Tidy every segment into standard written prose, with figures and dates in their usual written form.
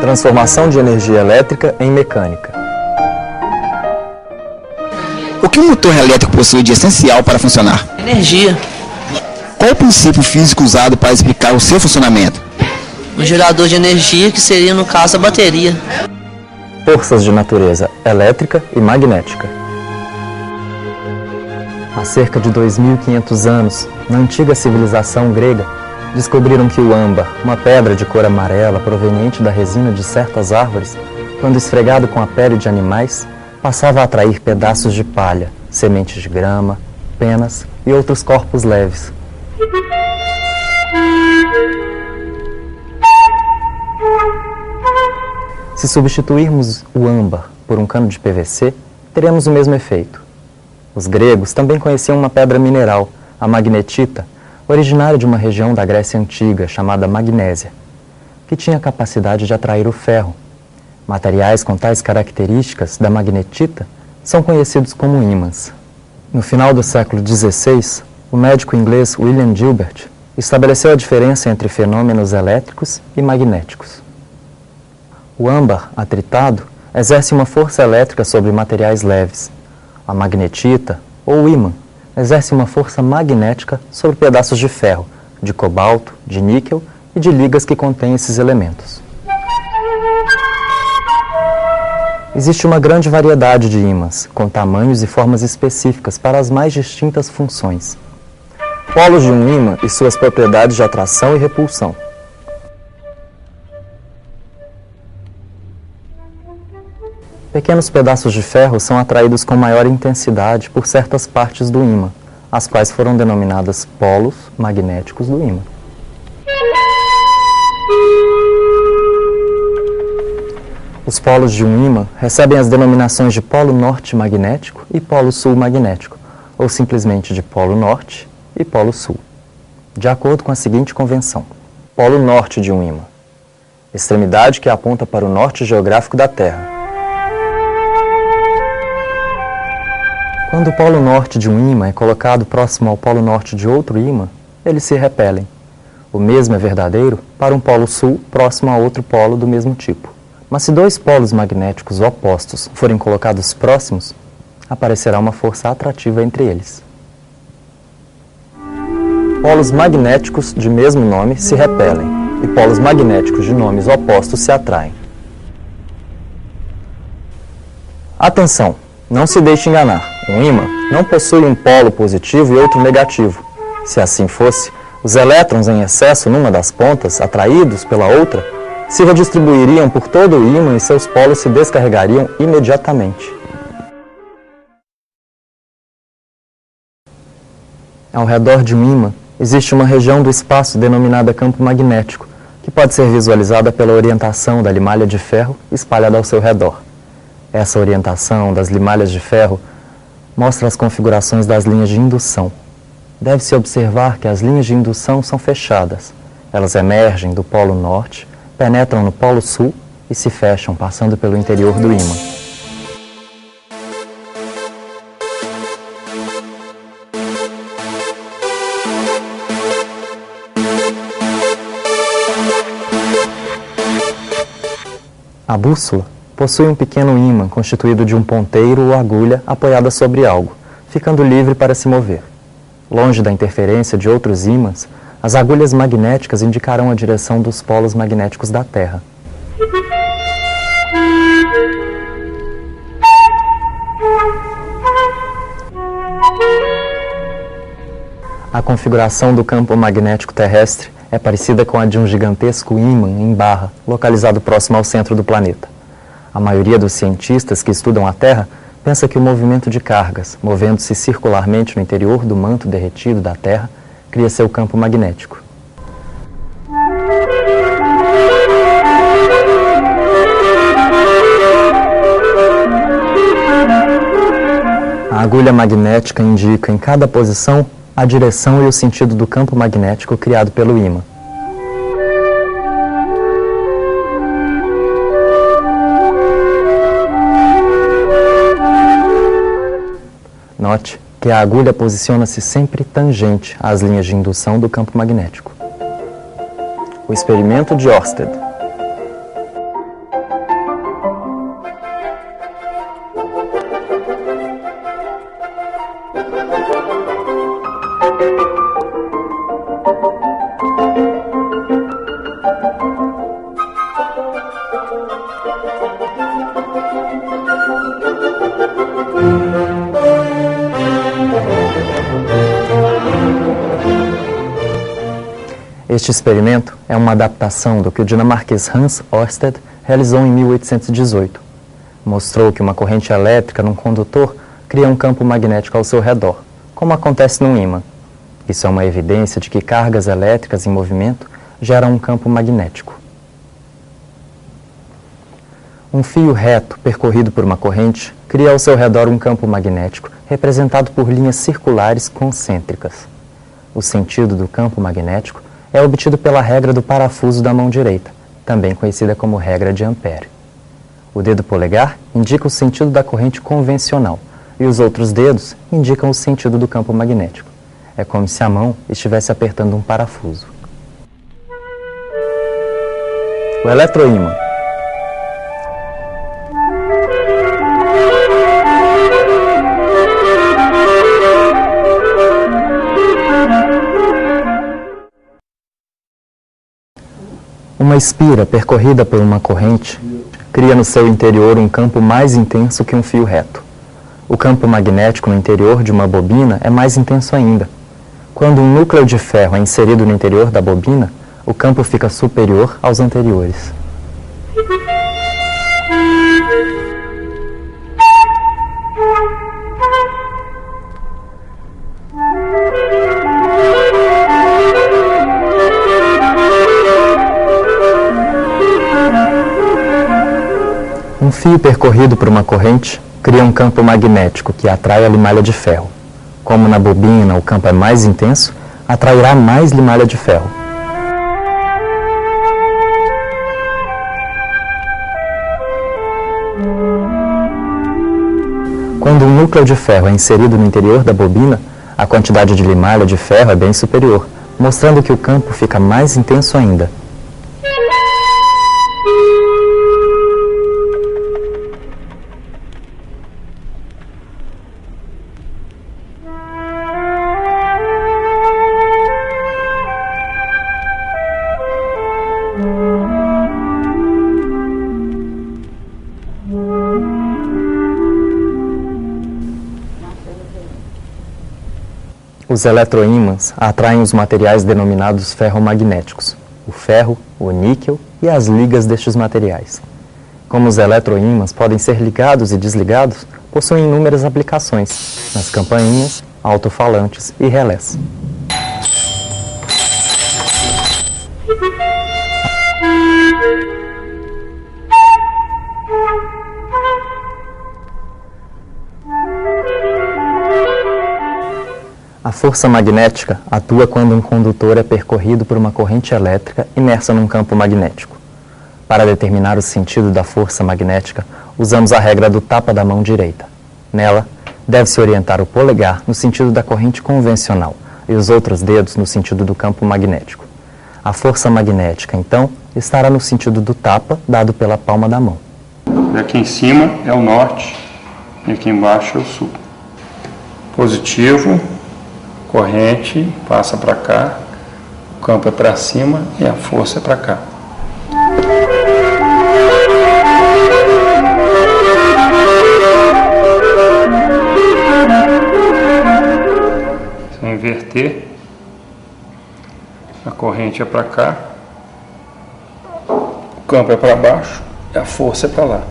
Transformação de energia elétrica em mecânica. O que um motor elétrico possui de essencial para funcionar? Energia. Qual o princípio físico usado para explicar o seu funcionamento? Um gerador de energia, que seria, no caso, a bateria. Forças de natureza elétrica e magnética. Há cerca de 2.500 anos, na antiga civilização grega, descobriram que o âmbar, uma pedra de cor amarela proveniente da resina de certas árvores, quando esfregado com a pele de animais, passava a atrair pedaços de palha, sementes de grama, penas e outros corpos leves. Se substituirmos o âmbar por um cano de PVC, teremos o mesmo efeito. Os gregos também conheciam uma pedra mineral, a magnetita, originária de uma região da Grécia Antiga chamada Magnésia, que tinha a capacidade de atrair o ferro. Materiais com tais características da magnetita são conhecidos como ímãs. No final do século XVI, o médico inglês William Gilbert estabeleceu a diferença entre fenômenos elétricos e magnéticos. O âmbar atritado exerce uma força elétrica sobre materiais leves. A magnetita, ou ímã, exerce uma força magnética sobre pedaços de ferro, de cobalto, de níquel e de ligas que contêm esses elementos. Existe uma grande variedade de ímãs, com tamanhos e formas específicas para as mais distintas funções. Polos de um ímã e suas propriedades de atração e repulsão. Pequenos pedaços de ferro são atraídos com maior intensidade por certas partes do ímã, as quais foram denominadas polos magnéticos do ímã. Os polos de um ímã recebem as denominações de polo norte magnético e polo sul magnético, ou simplesmente de polo norte e polo sul, de acordo com a seguinte convenção. Polo norte de um ímã: extremidade que aponta para o norte geográfico da Terra. Quando o polo norte de um ímã é colocado próximo ao polo norte de outro ímã, eles se repelem. O mesmo é verdadeiro para um polo sul próximo a outro polo do mesmo tipo. Mas se dois polos magnéticos opostos forem colocados próximos, aparecerá uma força atrativa entre eles. Polos magnéticos de mesmo nome se repelem, e polos magnéticos de nomes opostos se atraem. Atenção! Não se deixe enganar. Um ímã não possui um polo positivo e outro negativo. Se assim fosse, os elétrons em excesso numa das pontas, atraídos pela outra, se redistribuiriam por todo o ímã e seus polos se descarregariam imediatamente. Ao redor de um ímã, existe uma região do espaço denominada campo magnético, que pode ser visualizada pela orientação da limalha de ferro espalhada ao seu redor. Essa orientação das limalhas de ferro mostra as configurações das linhas de indução. Deve-se observar que as linhas de indução são fechadas. Elas emergem do polo norte, penetram no polo sul e se fecham, passando pelo interior do ímã. A bússola possui um pequeno ímã constituído de um ponteiro ou agulha apoiada sobre algo, ficando livre para se mover. Longe da interferência de outros ímãs, as agulhas magnéticas indicarão a direção dos polos magnéticos da Terra. A configuração do campo magnético terrestre é parecida com a de um gigantesco ímã em barra, localizado próximo ao centro do planeta. A maioria dos cientistas que estudam a Terra pensa que o movimento de cargas, movendo-se circularmente no interior do manto derretido da Terra, cria seu campo magnético. A agulha magnética indica em cada posição a direção e o sentido do campo magnético criado pelo ímã. Note que a agulha posiciona-se sempre tangente às linhas de indução do campo magnético. O experimento de Ørsted. Este experimento é uma adaptação do que o dinamarquês Hans Ørsted realizou em 1818. Mostrou que uma corrente elétrica num condutor cria um campo magnético ao seu redor, como acontece num ímã. Isso é uma evidência de que cargas elétricas em movimento geram um campo magnético. Um fio reto percorrido por uma corrente cria ao seu redor um campo magnético representado por linhas circulares concêntricas. O sentido do campo magnético é obtido pela regra do parafuso da mão direita, também conhecida como regra de Ampère. O dedo polegar indica o sentido da corrente convencional e os outros dedos indicam o sentido do campo magnético. É como se a mão estivesse apertando um parafuso. O eletroímã. Uma espira percorrida por uma corrente cria no seu interior um campo mais intenso que um fio reto. O campo magnético no interior de uma bobina é mais intenso ainda. Quando um núcleo de ferro é inserido no interior da bobina, o campo fica superior aos anteriores. Um fio percorrido por uma corrente cria um campo magnético que atrai a limalha de ferro. Como na bobina o campo é mais intenso, atrairá mais limalha de ferro. Quando um núcleo de ferro é inserido no interior da bobina, a quantidade de limalha de ferro é bem superior, mostrando que o campo fica mais intenso ainda. Os eletroímãs atraem os materiais denominados ferromagnéticos, o ferro, o níquel e as ligas destes materiais. Como os eletroímãs podem ser ligados e desligados, possuem inúmeras aplicações nas campainhas, alto-falantes e relés. A força magnética atua quando um condutor é percorrido por uma corrente elétrica imersa num campo magnético. Para determinar o sentido da força magnética, usamos a regra do tapa da mão direita. Nela, deve-se orientar o polegar no sentido da corrente convencional e os outros dedos no sentido do campo magnético. A força magnética, então, estará no sentido do tapa dado pela palma da mão. Aqui em cima é o norte e aqui embaixo é o sul. Positivo. Corrente passa para cá, o campo é para cima e a força é para cá. Se eu inverter, a corrente é para cá, o campo é para baixo e a força é para lá.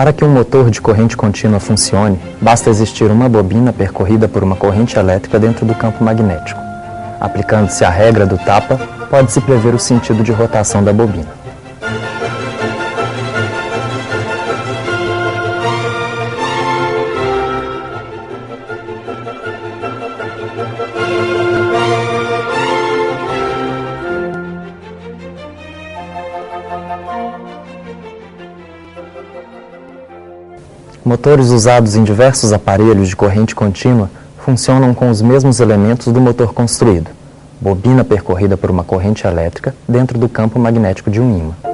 Para que um motor de corrente contínua funcione, basta existir uma bobina percorrida por uma corrente elétrica dentro do campo magnético. Aplicando-se a regra do tapa, pode-se prever o sentido de rotação da bobina. Motores usados em diversos aparelhos de corrente contínua funcionam com os mesmos elementos do motor construído: bobina percorrida por uma corrente elétrica dentro do campo magnético de um ímã.